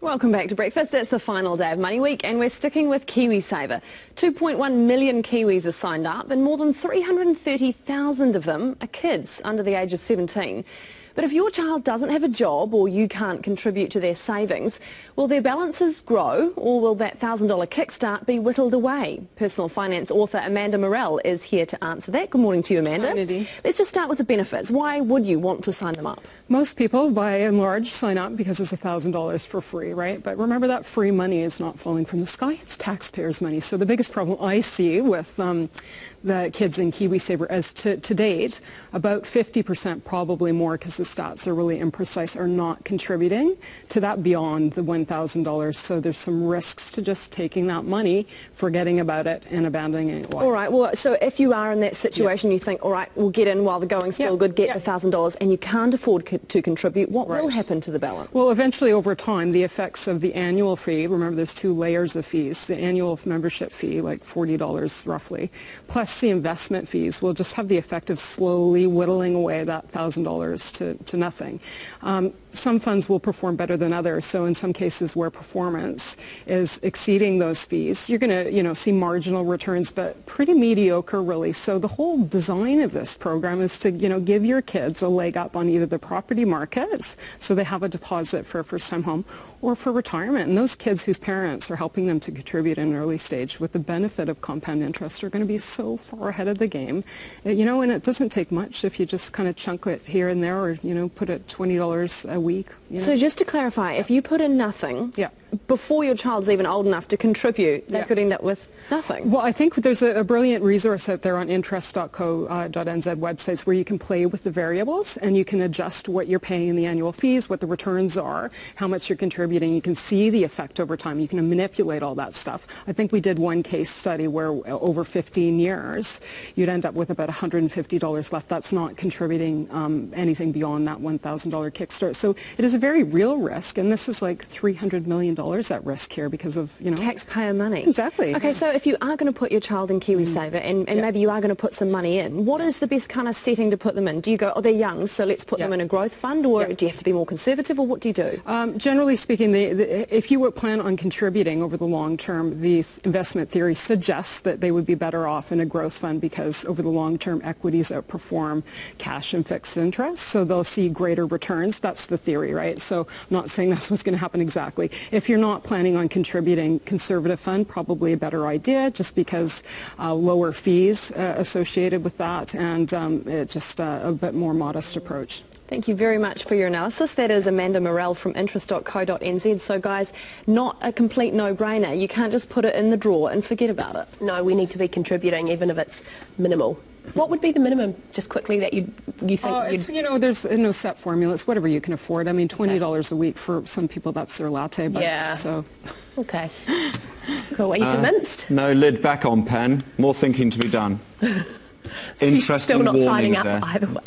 Welcome back to Breakfast. It's the final day of Money Week and we're sticking with Kiwisaver. 2.1 million Kiwis are signed up and more than 330,000 of them are kids under the age of 17. But if your child doesn't have a job or you can't contribute to their savings, will their balances grow or will that $1,000 kickstart be whittled away? Personal finance author Amanda Morrall is here to answer that. Good morning to you, Amanda. Hi, Nadine. Let's just start with the benefits. Why would you want to sign them up? Most people, by and large, sign up because it's $1,000 for free, right? But remember that free money is not falling from the sky. It's taxpayers' money. So the biggest problem I see with the kids in Kiwisaver is to date, about 50%, probably more because the stats are really imprecise, are not contributing to that beyond the $1,000. So there's some risks to just taking that money, forgetting about it and abandoning it. All right, well, so if you are in that situation, you think, all right, we'll get in while the going's still good, get the $1,000 and you can't afford to contribute, what will happen to the balance? Well, eventually over time, the effects of the annual fee, remember there's two layers of fees, the annual membership fee, like $40 roughly, plus the investment fees will just have the effect of slowly whittling away that $1,000 to nothing. Some funds will perform better than others, so in some cases where performance is exceeding those fees, you're going to see marginal returns, but pretty mediocre really. So the whole design of this program is to give your kids a leg up on either the property market, so they have a deposit for a first-time home, or for retirement. And those kids whose parents are helping them to contribute in an early stage with the benefit of compound interest are going to be so far ahead of the game. And it doesn't take much if you just kind of chunk it here and there, or put it $20 a week. So just to clarify, if you put in nothing, before your child's even old enough to contribute, they could end up with nothing. Well, I think there's a brilliant resource out there on interest.co.nz websites where you can play with the variables and you can adjust what you're paying in the annual fees, what the returns are, how much you're contributing. You can see the effect over time. You can manipulate all that stuff. I think we did one case study where over 15 years you'd end up with about $150 left. That's not contributing anything beyond that $1,000 kickstart. So it is a very real risk, and this is like $300 million at risk here because of taxpayer money. Exactly. Okay, so if you are going to put your child in Kiwisaver and maybe you are going to put some money in, what is the best kind of setting to put them in? Do you go, oh, they're young, so let's put them in a growth fund, or do you have to be more conservative, or what do you do? Generally speaking, if you would plan on contributing over the long term, the investment theory suggests that they would be better off in a growth fund because over the long term equities outperform cash and fixed interest, so they'll see greater returns. That's the theory, right? So I'm not saying that's what's going to happen exactly. If you're not planning on contributing, conservative fund, probably a better idea just because lower fees associated with that and just a bit more modest approach. Thank you very much for your analysis. That is Amanda Morrall from interest.co.nz. So guys, not a complete no-brainer. You can't just put it in the drawer and forget about it. No, we need to be contributing even if it's minimal. What would be the minimum, just quickly, that you think there's no set formula. It's whatever you can afford. I mean, $20 a week for some people, that's their latte. But, so. Okay. Cool. Are you convinced? No, lid back on, pen. More thinking to be done. So Interesting still not warnings signing up there. either way.